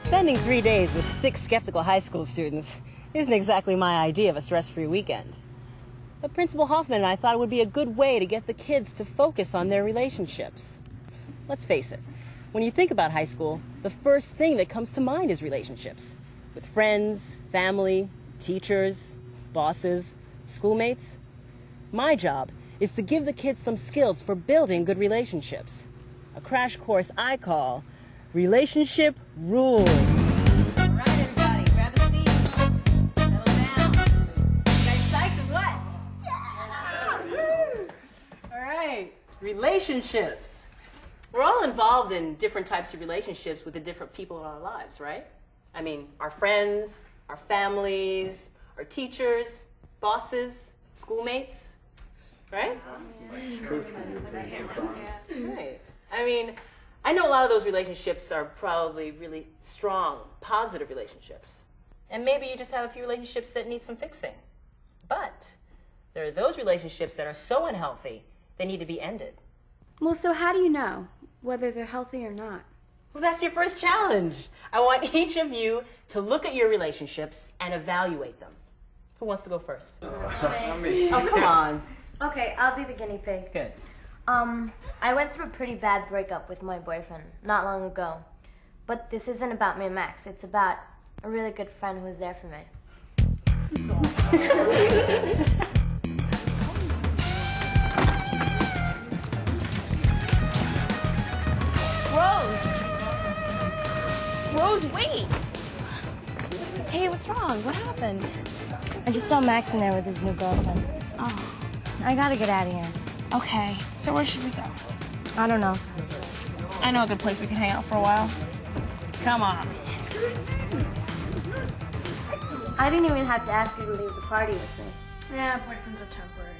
Spending 3 days with 6 skeptical high school students isn't exactly my idea of a stress-free weekend. But Principal Hoffman and I thought it would be a good way to get the kids to focus on their relationships. Let's face it, when you think about high school, the first thing that comes to mind is relationships. With friends, family, teachers, bosses, schoolmates. My job is to give the kids some skills for building good relationships. A crash course I call Relationship Rules. All right, everybody, grab a seat. Settle down. You guys psyched or what? Yeah! All right, relationships. We're all involved in different types of relationships with the different people in our lives, right? I mean, our friends, our families, our teachers, bosses, schoolmates, right? Right. I mean, I know a lot of those relationships are probably really strong, positive relationships. And maybe you just have a few relationships that need some fixing. But there are those relationships that are so unhealthy, they need to be ended. Well, so how do you know whether they're healthy or not? Well, that's your first challenge. I want each of you to look at your relationships and evaluate them. Who wants to go first? Oh, come on. Okay, I'll be the guinea pig. Good. I went through a pretty bad breakup with my boyfriend not long ago. But this isn't about me and Max. It's about a really good friend who's there for me. Rose, wait! Hey, what's wrong? What happened? I just saw Max in there with his new girlfriend. Oh, I gotta get out of here. okay. So where should we go? I don't know. I know a good place we can hang out for a while. Come on. I didn't even have to ask you to leave the party with me. Yeah, boyfriends are temporary.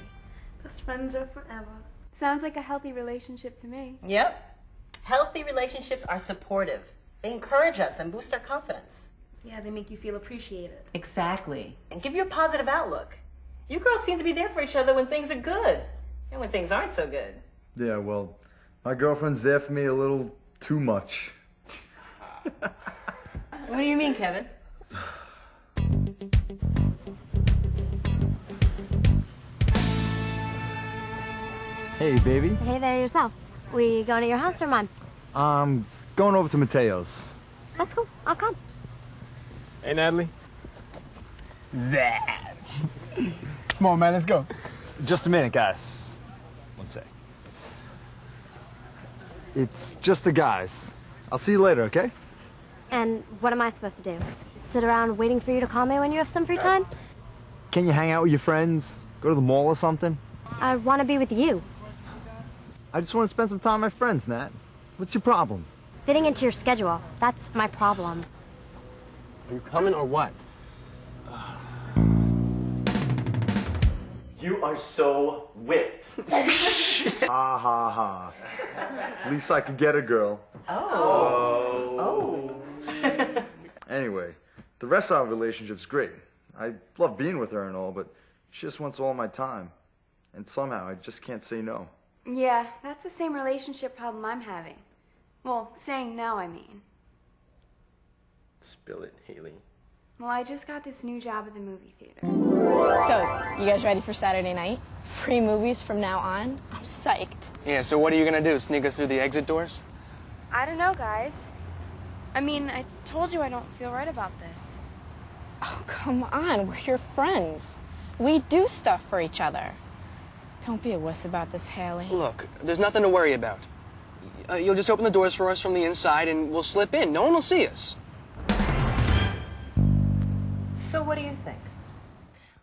Best friends are forever. Sounds like a healthy relationship to me. Yep. Healthy relationships are supportive. They encourage us and boost our confidence. Yeah, they make you feel appreciated. Exactly. And give you a positive outlook. You girls seem to be there for each other when things are good and when things aren't so good. Yeah, well, my girlfriend's there for me a little too much. What do you mean, Kevin? Hey, baby. Hey there yourself. We going to your house or mine? I'm going over to Mateo's. That's cool. I'll come. Hey, Natalie. That. Come on, man, let's go. Just a minute, guys. One sec. It's just the guys. I'll see you later, okay? And what am I supposed to do? Sit around waiting for you to call me when you have some free time? Can you hang out with your friends? Go to the mall or something? I want to be with you. I just want to spend some time with my friends, Nat. What's your problem? Fitting into your schedule. That's my problem. Are you coming or what? You are so whipped. Ha ha ha. At least I could get a girl. Oh. Anyway, the rest of our relationship's great. I love being with her and all, but she just wants all my time. And somehow I just can't say no. Yeah, that's the same relationship problem I'm having. Well, saying no, I mean. Spill it, Haley. Well, I just got this new job at the movie theater. So, you guys ready for Saturday night? Free movies from now on? I'm psyched. Yeah, so what are you gonna do? Sneak us through the exit doors? I don't know, guys. I mean, I told you I don't feel right about this. Oh, come on. We're your friends. We do stuff for each other. Don't be a wuss about this, Haley. Look, there's nothing to worry about. You'll just open the doors for us from the inside and we'll slip in. No one will see us. So what do you think?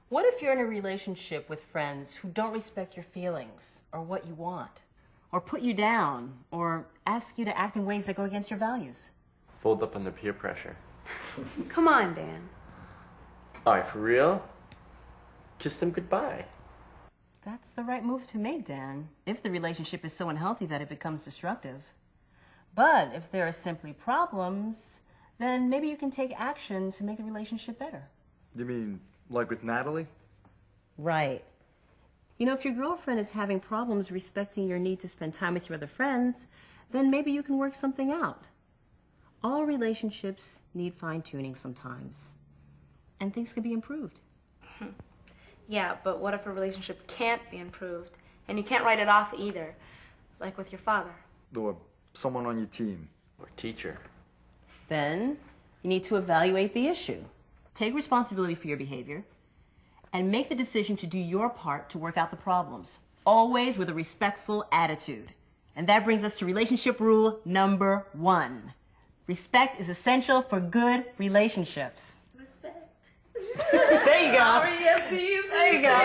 What if you're in a relationship with friends who don't respect your feelings or what you want, or put you down, or ask you to act in ways that go against your values? Fold up under peer pressure. Come on, Dan. Alright, for real? Kiss them goodbye. That's the right move to make, Dan, if the relationship is so unhealthy that it becomes destructive. But if there are simply problems, then maybe you can take action to make the relationship better. You mean, like with Natalie? Right. You know, if your girlfriend is having problems respecting your need to spend time with your other friends, then maybe you can work something out. All relationships need fine-tuning sometimes, and things can be improved. Yeah, but what if a relationship can't be improved? And you can't write it off either, like with your father. Or someone on your team. Or teacher. Then you need to evaluate the issue. Take responsibility for your behavior and make the decision to do your part to work out the problems, always with a respectful attitude. And that brings us to relationship rule number 1. Respect is essential for good relationships. Respect. There you go. R-E-S-P-C. There you go.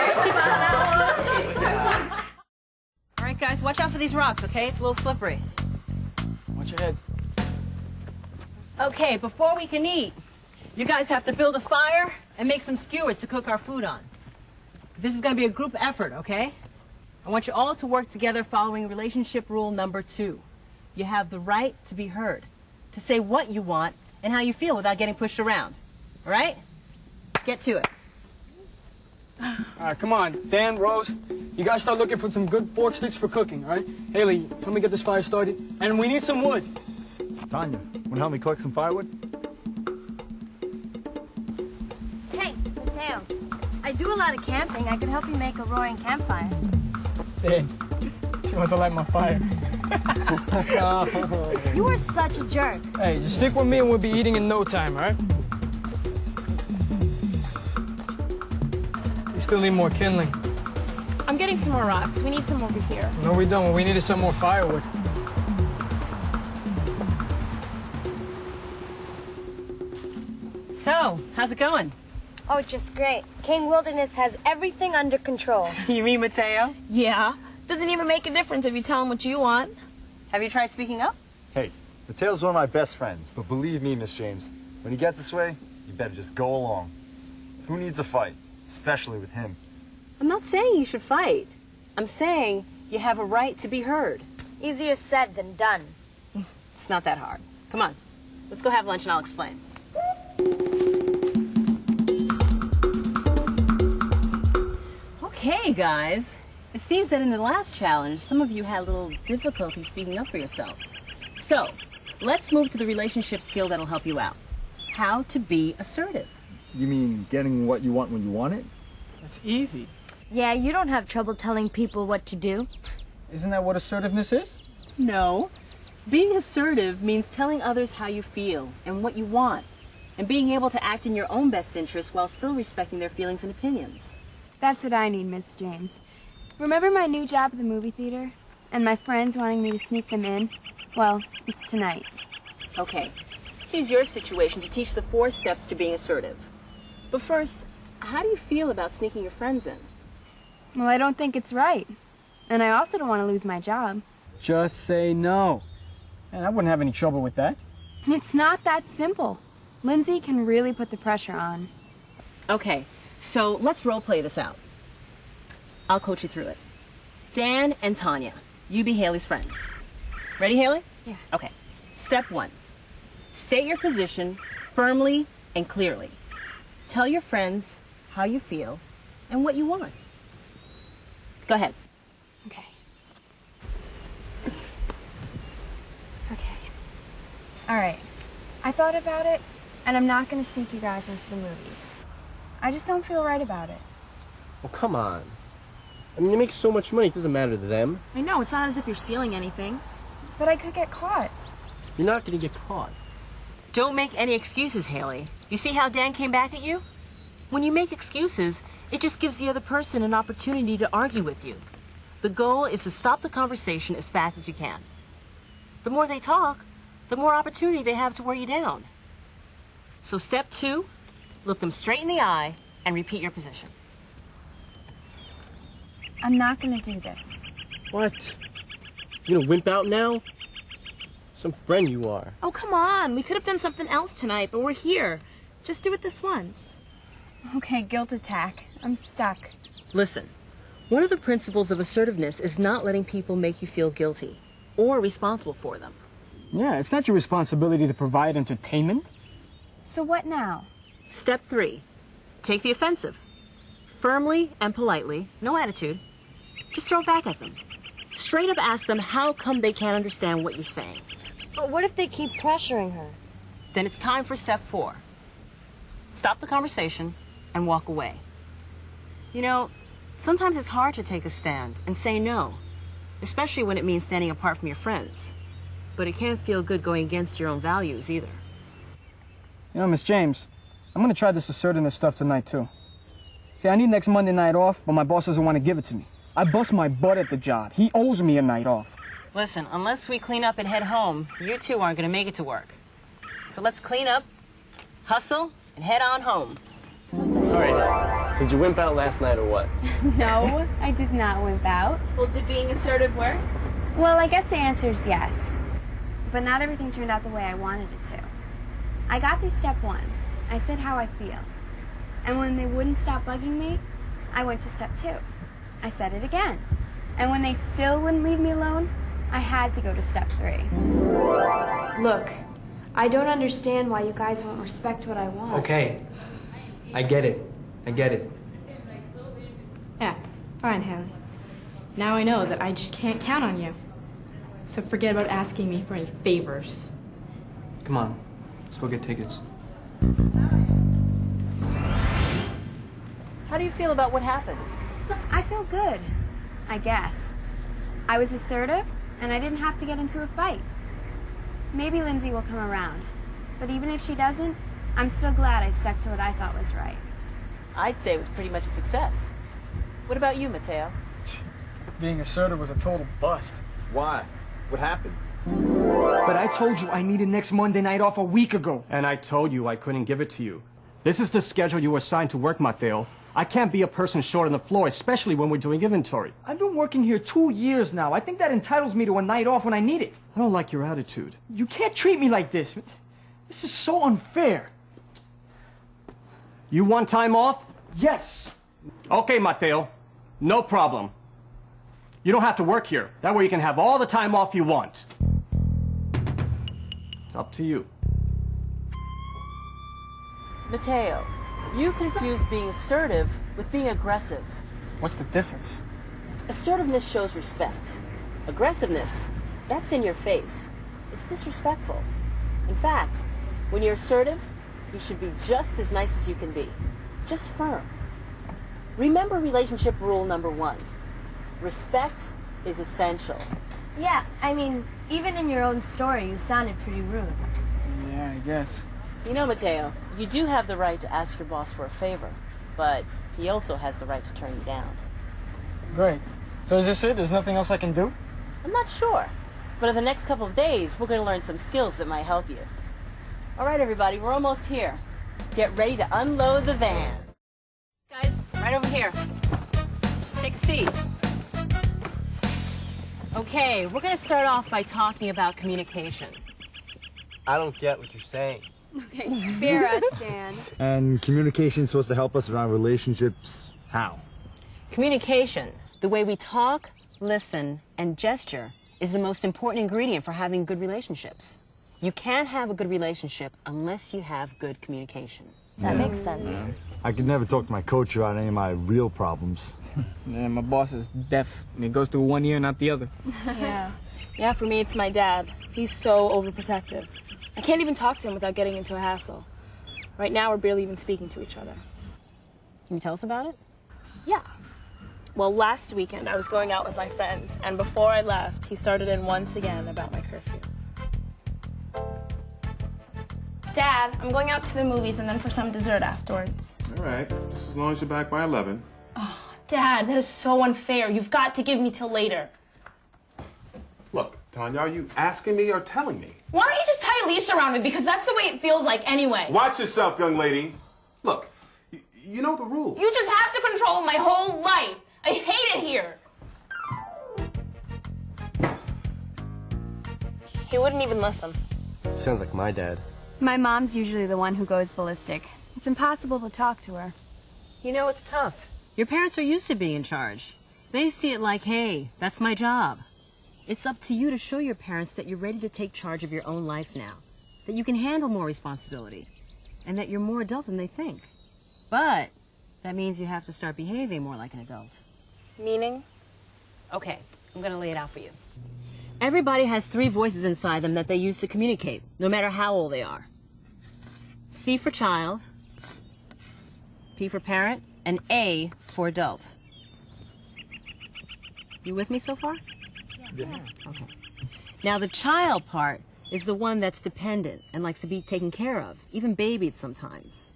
All right, guys, watch out for these rocks, okay? It's a little slippery. Watch your head. Okay, before we can eat, you guys have to build a fire and make some skewers to cook our food on. This is going to be a group effort, okay? I want you all to work together following relationship rule number 2. You have the right to be heard, to say what you want and how you feel without getting pushed around. All right? Get to it. All right, come on. Dan, Rose, you guys start looking for some good fork sticks for cooking, all right? Haley, help me get this fire started. And we need some wood. Tanya, want to help me collect some firewood? Hey, Mateo, I do a lot of camping. I could help you make a roaring campfire. Dan, she wants to light my fire. You are such a jerk. Hey, just stick with me and we'll be eating in no time, all right? We still need more kindling. I'm getting some more rocks. We need some over here. No, we don't. We needed some more firewood. So, how's it going? Oh, just great. King Wilderness has everything under control. You mean Mateo? Yeah. Doesn't even make a difference if you tell him what you want. Have you tried speaking up? Hey, Mateo's one of my best friends, but believe me, Miss James, when he gets this way, you better just go along. Who needs a fight, especially with him? I'm not saying you should fight. I'm saying you have a right to be heard. Easier said than done. It's not that hard. Come on, let's go have lunch and I'll explain. Okay, guys. It seems that in the last challenge, some of you had a little difficulty speaking up for yourselves. So, let's move to the relationship skill that'll help you out. How to be assertive. You mean getting what you want when you want it? That's easy. Yeah, you don't have trouble telling people what to do. Isn't that what assertiveness is? No. Being assertive means telling others how you feel and what you want, and being able to act in your own best interest while still respecting their feelings and opinions. That's what I need, Miss James. Remember my new job at the movie theater? And my friends wanting me to sneak them in? Well, it's tonight. Okay, let's use your situation to teach the 4 steps to being assertive. But first, how do you feel about sneaking your friends in? Well, I don't think it's right. And I also don't want to lose my job. Just say no. And I wouldn't have any trouble with that. It's not that simple. Lindsay can really put the pressure on. Okay, so let's role play this out. I'll coach you through it. Dan and Tanya, you be Haley's friends. Ready, Haley? Yeah. Okay. Step 1. State your position firmly and clearly. Tell your friends how you feel and what you want. Go ahead. Okay. Okay. All right. I thought about it, and I'm not going to sneak you guys into the movies. I just don't feel right about it. Oh, come on. I mean, you make so much money, it doesn't matter to them. I know, it's not as if you're stealing anything. But I could get caught. You're not going to get caught. Don't make any excuses, Haley. You see how Dan came back at you? When you make excuses, it just gives the other person an opportunity to argue with you. The goal is to stop the conversation as fast as you can. The more they talk, the more opportunity they have to wear you down. So step 2, look them straight in the eye and repeat your position. I'm not going to do this. What? You gonna wimp out now? Some friend you are. Oh, come on. We could have done something else tonight, but we're here. Just do it this once. Okay, guilt attack. I'm stuck. Listen, one of the principles of assertiveness is not letting people make you feel guilty or responsible for them. Yeah, it's not your responsibility to provide entertainment. So what now? Step 3, take the offensive. Firmly and politely, no attitude, just throw it back at them. Straight up ask them how come they can't understand what you're saying. But what if they keep pressuring her? then it's time for step 4. Stop the conversation and walk away. You know, sometimes it's hard to take a stand and say no, especially when it means standing apart from your friends. But it can't feel good going against your own values either. You know, Miss James, I'm gonna try this assertiveness stuff tonight, too. See, I need next Monday night off, but my boss doesn't want to give it to me. I bust my butt at the job. He owes me a night off. Listen, unless we clean up and head home, you two aren't going to make it to work. So let's clean up, hustle, and head on home. All right. So did you wimp out last night or what? No, I did not wimp out. Well, did being assertive work? Well, I guess the answer is yes. But not everything turned out the way I wanted it to. I got through step 1. I said how I feel. And when they wouldn't stop bugging me, I went to step 2. I said it again. And when they still wouldn't leave me alone, I had to go to step 3. Look, I don't understand why you guys won't respect what I want. Okay. I get it. I get it. Yeah, fine, Haley. Now I know that I just can't count on you. So forget about asking me for any favors. Come on. Let's go get tickets. How do you feel about what happened? I feel good, I guess. I was assertive, and I didn't have to get into a fight. Maybe Lindsay will come around. But even if she doesn't, I'm still glad I stuck to what I thought was right. I'd say it was pretty much a success. What about you, Mateo? Being assertive was a total bust. Why? What happened? But I told you I needed next Monday night off a week ago. And I told you I couldn't give it to you. This is the schedule you were assigned to work, Mateo. I can't be a person short on the floor, especially when we're doing inventory. I've been working here 2 years now. I think that entitles me to a night off when I need it. I don't like your attitude. You can't treat me like this. This is so unfair. You want time off? Yes. Okay, Mateo. No problem. You don't have to work here. That way you can have all the time off you want. It's up to you. Mateo, you confuse being assertive with being aggressive. What's the difference? Assertiveness shows respect. Aggressiveness, that's in your face. It's disrespectful. In fact, when you're assertive, you should be just as nice as you can be. Just firm. Remember relationship rule number 1. Respect is essential. Yeah, I mean, even in your own story, you sounded pretty rude. Yeah, I guess. You know, Mateo, you do have the right to ask your boss for a favor, but he also has the right to turn you down. Great. So is this it? There's nothing else I can do? I'm not sure, but in the next couple of days, we're going to learn some skills that might help you. All right, everybody, we're almost here. Get ready to unload the van. Guys, right over here. Take a seat. Okay, we're going to start off by talking about communication. I don't get what you're saying. Okay, spare us, Dan. And communication's supposed to help us around relationships. How? Communication, the way we talk, listen, and gesture, is the most important ingredient for having good relationships. You can't have a good relationship unless you have good communication. That makes sense. I could never talk to my coach about any of my real problems. Yeah, my boss is deaf, and it goes through one ear, not the other. Yeah. Yeah, for me, it's my dad. He's so overprotective. I can't even talk to him without getting into a hassle. Right now, we're barely even speaking to each other. Can you tell us about it? Yeah. Well, last weekend, I was going out with my friends, and before I left, he started in once again about my curfew. Dad, I'm going out to the movies and then for some dessert afterwards. All right, just as long as you're back by 11. Oh, Dad, that is so unfair. You've got to give me till later. Look, Tanya, are you asking me or telling me? Why don't you just tie a leash around me? Because that's the way it feels like anyway. Watch yourself, young lady. Look, you know the rules. You just have to control my whole life. I hate it here. He wouldn't even listen. Sounds like my dad. My mom's usually the one who goes ballistic. It's impossible to talk to her. You know, it's tough. Your parents are used to being in charge. They see it like, hey, that's my job. It's up to you to show your parents that you're ready to take charge of your own life now, that you can handle more responsibility, and that you're more adult than they think. But that means you have to start behaving more like an adult. Meaning? Okay, I'm going to lay it out for you. Everybody has 3 voices inside them that they use to communicate, no matter how old they are. C for child, P for parent, and A for adult. You with me so far? Yeah. Okay. Now the child part is the one that's dependent and likes to be taken care of, even babied sometimes.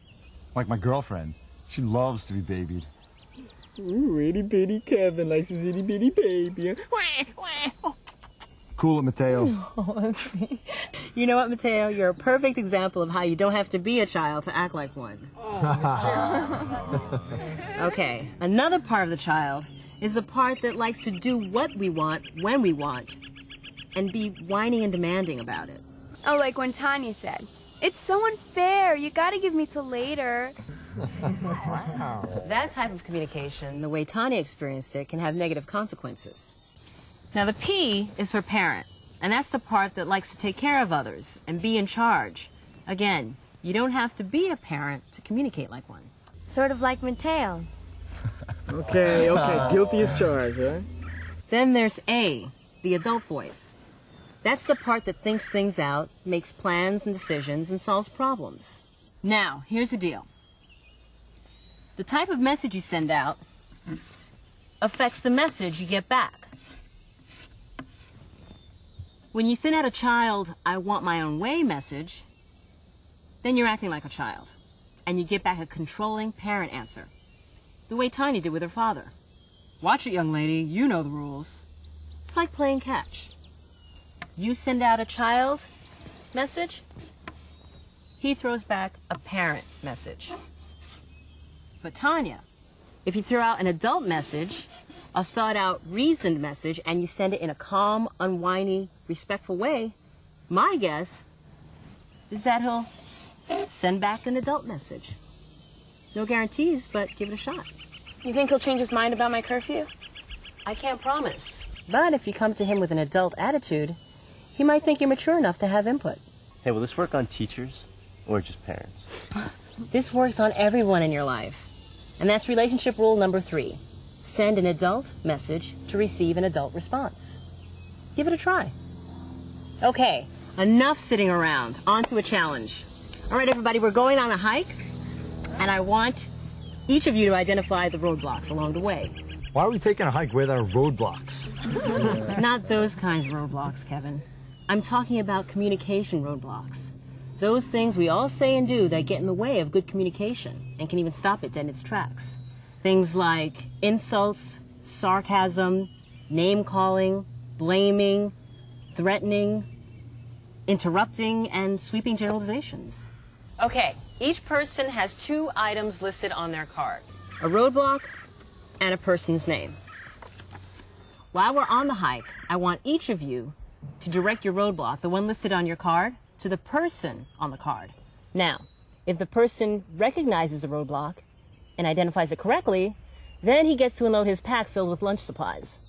Like my girlfriend. She loves to be babied. Ooh, itty bitty Kevin likes his itty bitty baby. Cool it, Mateo. You know what, Mateo? You're a perfect example of how you don't have to be a child to act like one. Okay, another part of the child is the part that likes to do what we want, when we want, and be whining and demanding about it. Oh, like when Tanya said, "It's so unfair, you gotta give me till later." That type of communication, the way Tanya experienced it, can have negative consequences. Now the P is for parent, and that's the part that likes to take care of others and be in charge. Again, you don't have to be a parent to communicate like one. Sort of like Mateo. Okay, guilty as charged, right? Then there's A, the adult voice. That's the part that thinks things out, makes plans and decisions, and solves problems. Now, here's the deal. The type of message you send out affects the message you get back. When you send out a child, "I want my own way" message, then you're acting like a child, and you get back a controlling parent answer, the way Tanya did with her father. "Watch it, young lady, you know the rules." It's like playing catch. You send out a child message, he throws back a parent message. But Tanya, if you throw out an adult message, a thought-out, reasoned message, and you send it in a calm, unwhiney, respectful way, my guess is that he'll send back an adult message. No guarantees, but give it a shot. You think he'll change his mind about my curfew? I can't promise. But if you come to him with an adult attitude, he might think you're mature enough to have input. Hey, will this work on teachers or just parents? This works on everyone in your life. And that's relationship rule number 3. Send an adult message to receive an adult response. Give it a try. Okay, enough sitting around. On to a challenge. All right, everybody, we're going on a hike, and I want each of you to identify the roadblocks along the way. Why are we taking a hike where there are roadblocks? Not those kinds of roadblocks, Kevin. I'm talking about communication roadblocks. Those things we all say and do that get in the way of good communication and can even stop it dead in its tracks. Things like insults, sarcasm, name-calling, blaming, threatening, interrupting, and sweeping generalizations. Okay, each person has 2 items listed on their card. A roadblock and a person's name. While we're on the hike, I want each of you to direct your roadblock, the one listed on your card, to the person on the card. Now, if the person recognizes the roadblock and identifies it correctly, then he gets to unload his pack filled with lunch supplies.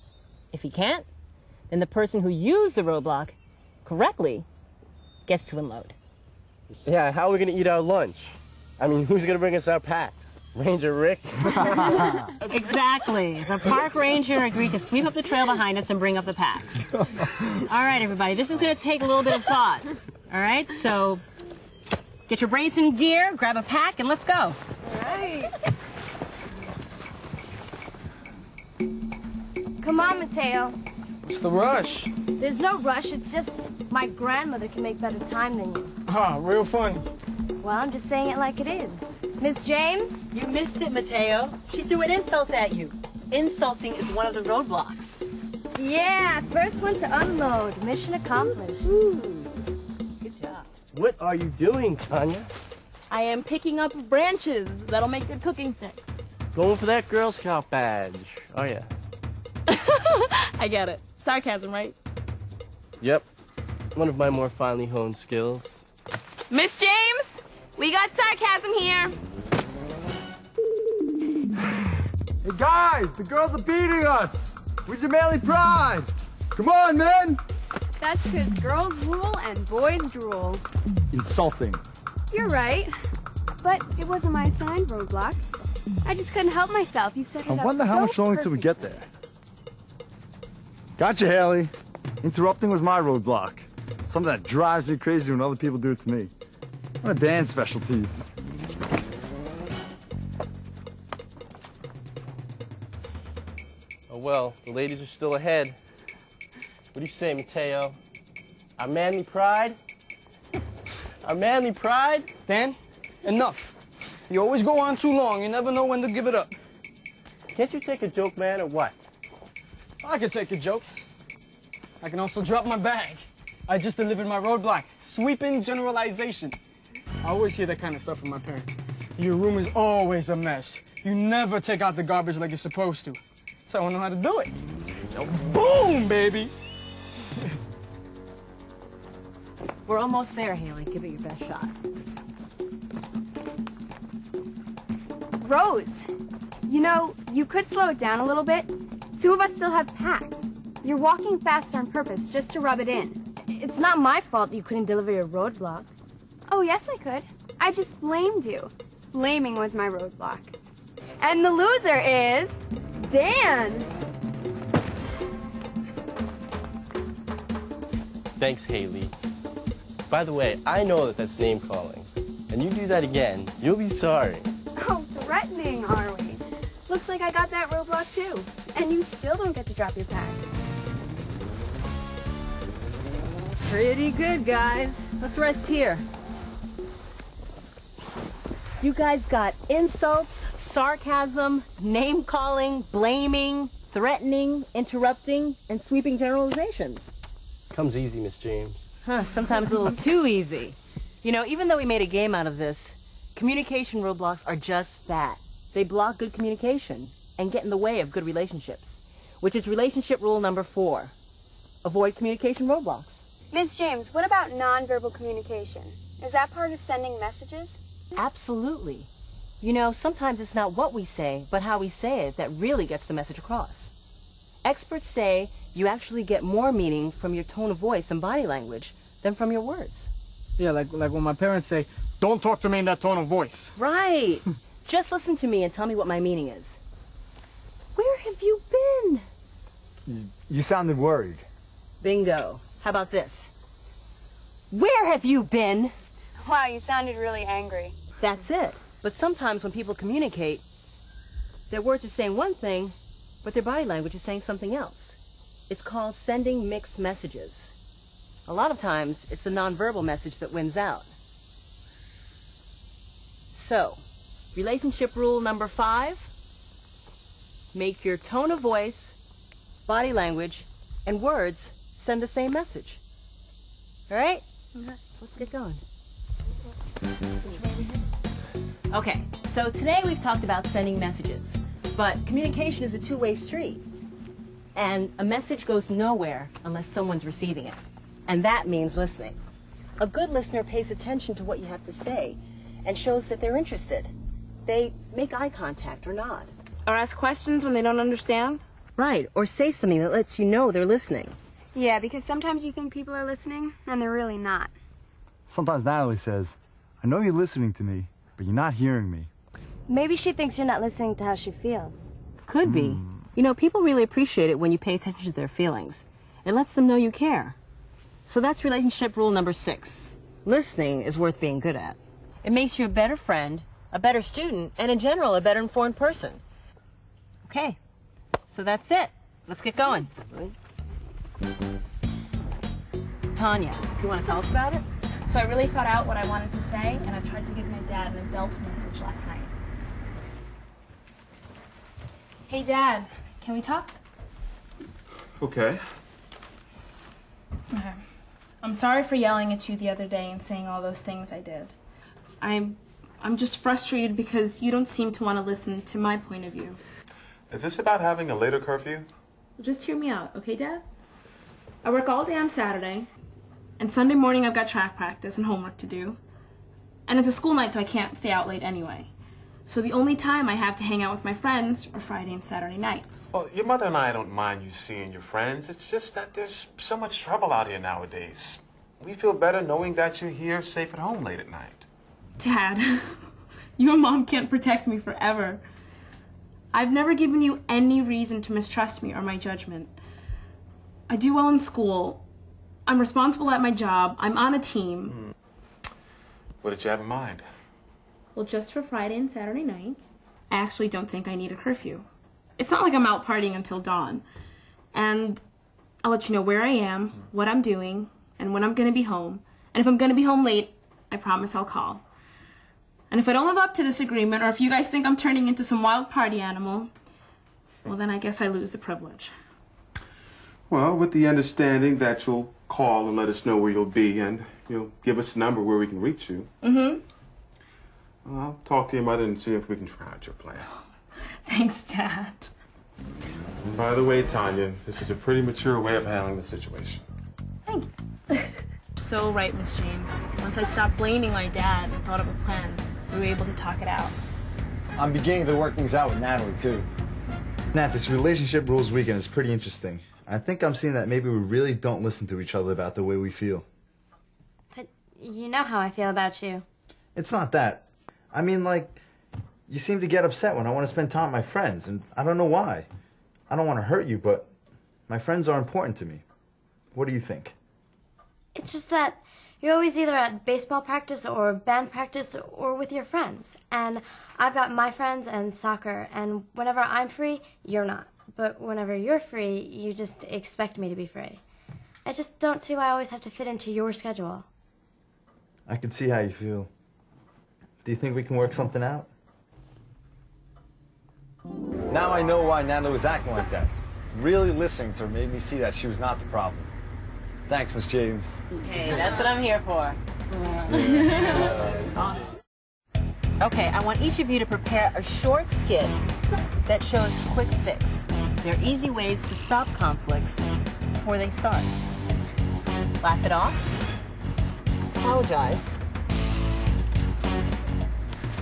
If he can't, then the person who used the roadblock correctly gets to unload. Yeah, how are we going to eat our lunch? I mean, who's going to bring us our packs? Ranger Rick? Exactly. The park ranger agreed to sweep up the trail behind us and bring up the packs. All right, everybody, this is going to take a little bit of thought. All right, so get your brains in gear, grab a pack, and let's go. All right. Come on, Mateo. What's the rush? There's no rush, it's just my grandmother can make better time than you. Ah, real fun. Well, I'm just saying it like it is. Miss James? You missed it, Mateo. She threw an insult at you. Insulting is one of the roadblocks. Yeah, first one to unload. Mission accomplished. Good job. What are you doing, Tanya? I am picking up branches that'll make good cooking sticks. Going for that Girl Scout badge. Oh, yeah. I get it. Sarcasm, right? Yep. One of my more finely honed skills. Miss James, we got sarcasm here. Hey guys, the girls are beating us! Where's your manly pride? Come on, men! That's because girls rule and boys drool. Insulting. You're right. But it wasn't my assigned roadblock. I just couldn't help myself. You set it I up wonder how so much longer till we get there. Gotcha, Haley. Interrupting was my roadblock. Something that drives me crazy when other people do it to me. One of Dan's specialties. Oh well, the ladies are still ahead. What do you say, Mateo? Our manly pride? Our manly pride? Dan, enough. You always go on too long. You never know when to give it up. Can't you take a joke, man, or what? I can take a joke. I can also drop my bag. I just delivered my roadblock. Sweeping generalization. I always hear that kind of stuff from my parents. Your room is always a mess. You never take out the garbage like you're supposed to. So I know how to do it. So boom, baby! We're almost there, Haley. Give it your best shot. Rose, you know, you could slow it down a little bit. Two of us still have packs. You're walking fast on purpose just to rub it in. It's not my fault you couldn't deliver your roadblock. Oh, yes, I could. I just blamed you. Blaming was my roadblock. And the loser is Dan. Thanks, Haley. By the way, I know that that's name calling. And you do that again, you'll be sorry. Oh, threatening, are we? Looks like I got that roadblock too. And you still don't get to drop your pack. Pretty good, guys. Let's rest here. You guys got insults, sarcasm, name-calling, blaming, threatening, interrupting, and sweeping generalizations. Comes easy, Miss James. Huh, sometimes a little too easy. You know, even though we made a game out of this, communication roadblocks are just that. They block good communication and get in the way of good relationships, which is relationship rule number 4. Avoid communication roadblocks. Ms. James, what about nonverbal communication? Is that part of sending messages? Absolutely. You know, sometimes it's not what we say, but how we say it that really gets the message across. Experts say you actually get more meaning from your tone of voice and body language than from your words. Yeah, like when my parents say, don't talk to me in that tone of voice. Right. Just listen to me and tell me what my meaning is. Where have you been? You sounded worried. Bingo. How about this? Where have you been? Wow, you sounded really angry. That's it. But sometimes when people communicate, their words are saying one thing, but their body language is saying something else. It's called sending mixed messages. A lot of times, it's the nonverbal message that wins out. So, relationship rule number 5, make your tone of voice, body language, and words send the same message. All right? Let's get going. Okay, so today we've talked about sending messages, but communication is a two-way street, and a message goes nowhere unless someone's receiving it, and that means listening. A good listener pays attention to what you have to say and shows that they're interested. They make eye contact or nod. Or ask questions when they don't understand? Right, or say something that lets you know they're listening. Yeah, because sometimes you think people are listening, and they're really not. Sometimes Natalie says, I know you're listening to me, but you're not hearing me. Maybe she thinks you're not listening to how she feels. Could be. You know, people really appreciate it when you pay attention to their feelings. It lets them know you care. So that's relationship rule number 6. Listening is worth being good at. It makes you a better friend, a better student, and in general, a better informed person. Okay, so that's it. Let's get going. Tanya, do you want to tell us about it? So I really thought out what I wanted to say, and I tried to give my dad an adult message last night. Hey, Dad, can we talk? Okay. Okay. I'm sorry for yelling at you the other day and saying all those things I did. I'm just frustrated because you don't seem to want to listen to my point of view. Is this about having a later curfew? Just hear me out, okay, Dad? I work all day on Saturday, and Sunday morning I've got track practice and homework to do. And it's a school night, so I can't stay out late anyway. So the only time I have to hang out with my friends are Friday and Saturday nights. Well, your mother and I don't mind you seeing your friends. It's just that there's so much trouble out here nowadays. We feel better knowing that you're here safe at home late at night. Dad, your mom can't protect me forever. I've never given you any reason to mistrust me or my judgment. I do well in school. I'm responsible at my job. I'm on a team. What did you have in mind? Well, just for Friday and Saturday nights, I actually don't think I need a curfew. It's not like I'm out partying until dawn. And I'll let you know where I am, what I'm doing, and when I'm going to be home. And if I'm going to be home late, I promise I'll call. And if I don't live up to this agreement, or if you guys think I'm turning into some wild party animal, well, then I guess I lose the privilege. Well, with the understanding that you'll call and let us know where you'll be, and you'll give us a number where we can reach you. Mm-hmm. I'll talk to your mother and see if we can try out your plan. Thanks, Dad. By the way, Tanya, this is a pretty mature way of handling the situation. Thank you. So right, Miss James. Once I stopped blaming my dad and thought of a plan, we were able to talk it out. I'm beginning to work things out with Natalie, too. Nat, this relationship rules weekend is pretty interesting. I think I'm seeing that maybe we really don't listen to each other about the way we feel. But you know how I feel about you. It's not that. I mean, like, you seem to get upset when I want to spend time with my friends, and I don't know why. I don't want to hurt you, but my friends are important to me. What do you think? It's just that you're always either at baseball practice or band practice or with your friends. And I've got my friends and soccer, and whenever I'm free, you're not. But whenever you're free, you just expect me to be free. I just don't see why I always have to fit into your schedule. I can see how you feel. Do you think we can work something out? Now I know why Natalie was acting like that. Really listening to her made me see that she was not the problem. Thanks, Miss James. Hey, that's what I'm here for. Okay, I want each of you to prepare a short skit that shows quick fix. They're easy ways to stop conflicts before they start. Laugh it off. Apologize.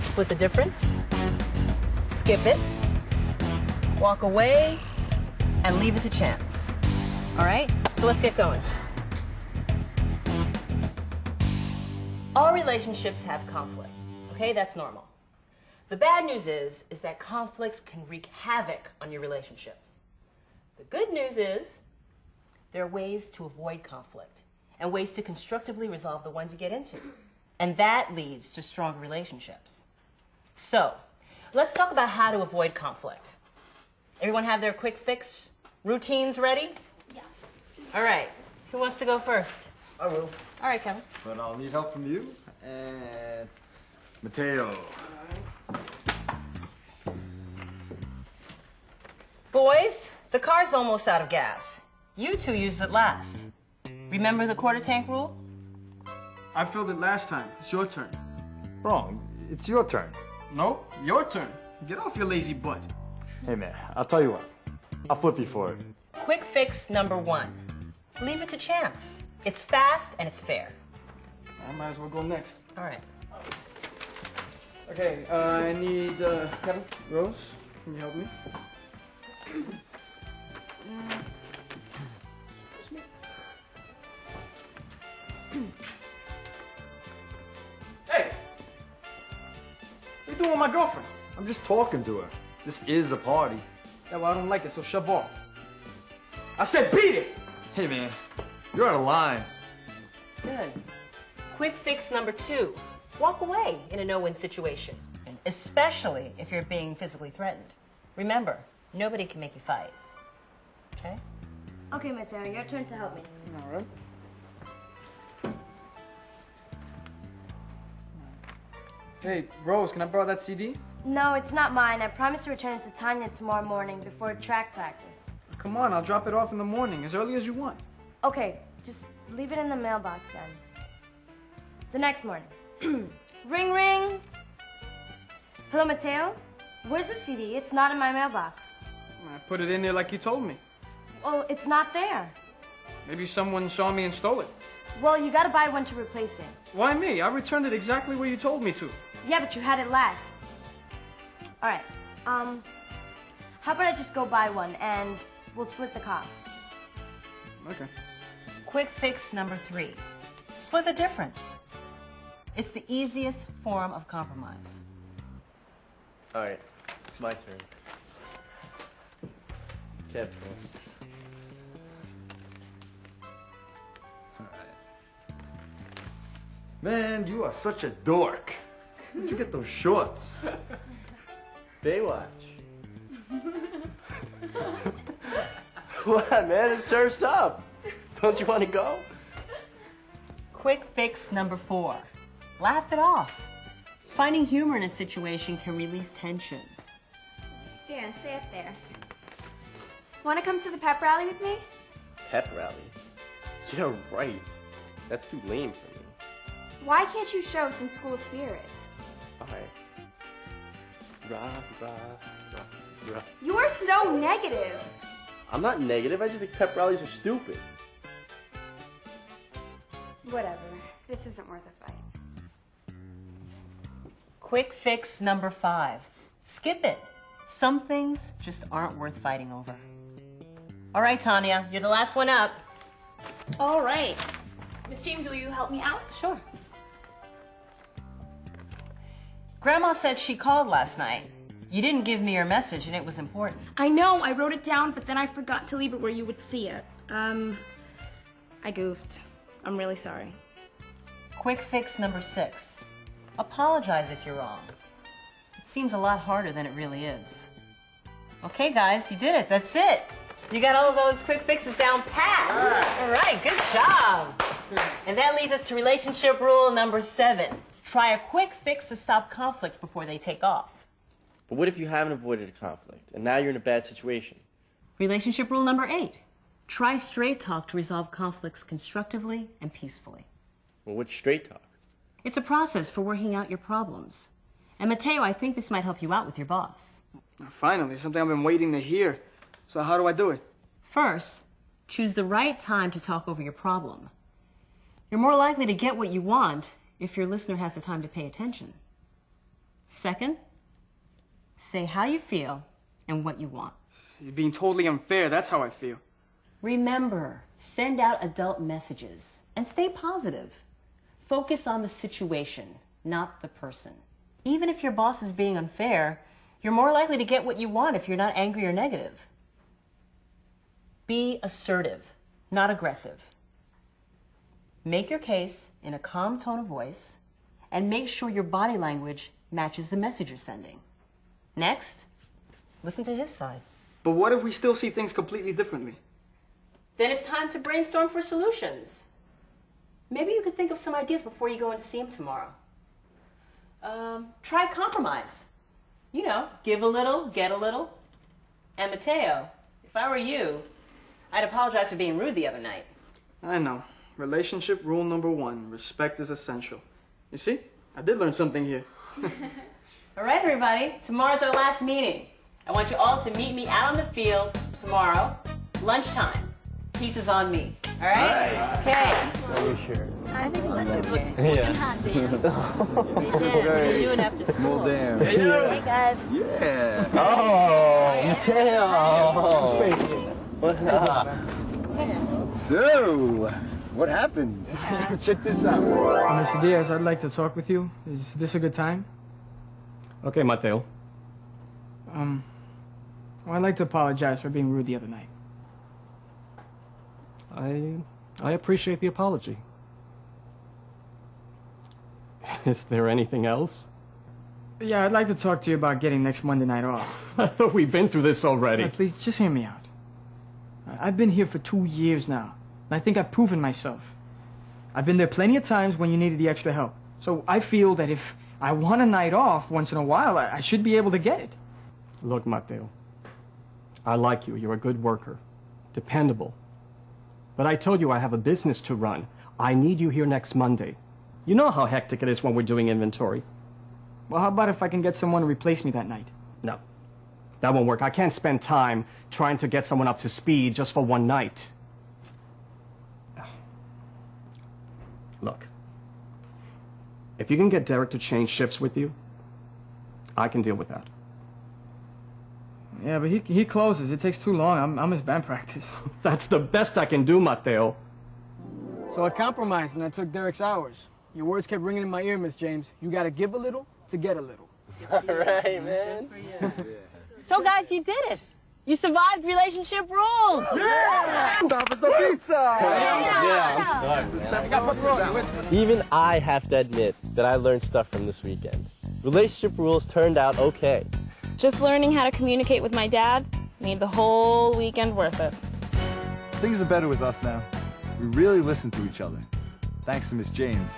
Split the difference. Skip it. Walk away. And leave it to chance. All right? So let's get going. All relationships have conflict. Okay? That's normal. The bad news is that conflicts can wreak havoc on your relationships. The good news is there are ways to avoid conflict and ways to constructively resolve the ones you get into. And that leads to stronger relationships. So, let's talk about how to avoid conflict. Everyone have their quick fix routines ready? Yeah. All right. Who wants to go first? I will. All right, Kevin. But I'll need help from you and Mateo. Boys, the car's almost out of gas. You two used it last. Remember the quarter tank rule? I filled it last time. It's your turn. Wrong. It's your turn. No, your turn. Get off your lazy butt. Hey, man, I'll tell you what. I'll flip you for it. Quick fix number 1. Leave it to chance. It's fast and it's fair. I might as well go next. All right. Okay, I need, Kevin, Rose, can you help me? Hey! What are you doing with my girlfriend? I'm just talking to her. This is a party. Yeah, well, I don't like it, so shove off. I said beat it! Hey, man, you're out of line. Good. Quick fix number 2. Walk away in a no-win situation, especially if you're being physically threatened. Remember, nobody can make you fight. Okay? Okay, Mateo, your turn to help me. All right. Hey, Rose, can I borrow that CD? No, it's not mine. I promised to return it to Tanya tomorrow morning before track practice. Come on, I'll drop it off in the morning, as early as you want. Okay, just leave it in the mailbox then. The next morning. Ring, ring. Hello, Mateo? Where's the CD? It's not in my mailbox. I put it in there like you told me. Well, it's not there. Maybe someone saw me and stole it. Well, you gotta buy one to replace it. Why me? I returned it exactly where you told me to. Yeah, but you had it last. All right. How about I just go buy one and we'll split the cost? Okay. Quick fix number 3. Split the difference. It's the easiest form of compromise. All right, it's my turn. Kev first. Man, you are such a dork. Where'd you get those shorts? Baywatch. What, man? It surf's up. Don't you want to go? Quick fix number 4. Laugh it off. Finding humor in a situation can release tension. Dan, stay up there. Want to come to the pep rally with me? Pep rally? Yeah, right. That's too lame for me. Why can't you show some school spirit? Alright. Rah. You're so negative. I'm not negative. I just think pep rallies are stupid. Whatever. This isn't worth a fight. Quick fix number 5. Skip it. Some things just aren't worth fighting over. All right, Tanya, you're the last one up. All right. Miss James, will you help me out? Sure. Grandma said she called last night. You didn't give me your message, and it was important. I know, I wrote it down, but then I forgot to leave it where you would see it. I goofed. I'm really sorry. Quick fix number 6. Apologize if you're wrong. It seems a lot harder than it really is. Okay, guys, you did it. That's it. You got all of those quick fixes down pat. All right, good job. And that leads us to relationship rule number 7. Try a quick fix to stop conflicts before they take off. But what if you haven't avoided a conflict, and now you're in a bad situation? Relationship rule number 8. Try straight talk to resolve conflicts constructively and peacefully. Well, what's straight talk? It's a process for working out your problems. And Mateo, I think this might help you out with your boss. Finally, something I've been waiting to hear. So how do I do it? First, choose the right time to talk over your problem. You're more likely to get what you want if your listener has the time to pay attention. Second, say how you feel and what you want. He's being totally unfair. That's how I feel. Remember, send out adult messages and stay positive. Focus on the situation, not the person. Even if your boss is being unfair, you're more likely to get what you want if you're not angry or negative. Be assertive, not aggressive. Make your case in a calm tone of voice and make sure your body language matches the message you're sending. Next, listen to his side. But what if we still see things completely differently? Then it's time to brainstorm for solutions. Maybe you could think of some ideas before you go in to see him tomorrow. Try compromise. You know, give a little, get a little. And Mateo, if I were you, I'd apologize for being rude the other night. I know. Relationship rule number 1, respect is essential. You see? I did learn something here. All right, everybody. Tomorrow's our last meeting. I want you all to meet me out on the field tomorrow, lunchtime. Pizza's on me. All right? Okay. So you sure? I think it looks Yeah. hot, Dan. Hey, Dan, what are you doing after school? Damn. Hey, guys. Yeah. Oh, Mateo. What's up? So, what happened? Check this out. Mr. Diaz, I'd like to talk with you. Is this a good time? Okay, Mateo. Well, I'd like to apologize for being rude the other night. I appreciate the apology. Is there anything else? Yeah, I'd like to talk to you about getting next Monday night off. I thought we've been through this already. Please, just hear me out. I've been here for 2 years now, and I think I've proven myself. I've been there plenty of times when you needed the extra help. So I feel that if I want a night off once in a while, I should be able to get it. Look, Mateo, I like you. You're a good worker, dependable. But I told you I have a business to run. I need you here next Monday. You know how hectic it is when we're doing inventory. Well, how about if I can get someone to replace me that night? No, that won't work. I can't spend time trying to get someone up to speed just for one night. Look, if you can get Derek to change shifts with you, I can deal with that. Yeah, but he closes. It takes too long. I'm his band practice. That's the best I can do, Mateo. So I compromised and I took Derek's hours. Your words kept ringing in my ear, Miss James. You gotta give a little to get a little. All right, man. So, guys, you did it. You survived relationship rules! Yeah! Stop us a pizza! Yeah, I'm stuck, man. Even I have to admit that I learned stuff from this weekend. Relationship rules turned out okay. Just learning how to communicate with my dad made the whole weekend worth it. Things are better with us now. We really listen to each other. Thanks to Miss James.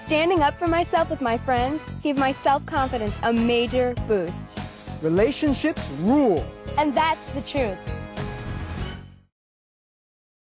Standing up for myself with my friends gave my self-confidence a major boost. Relationships rule. And that's the truth.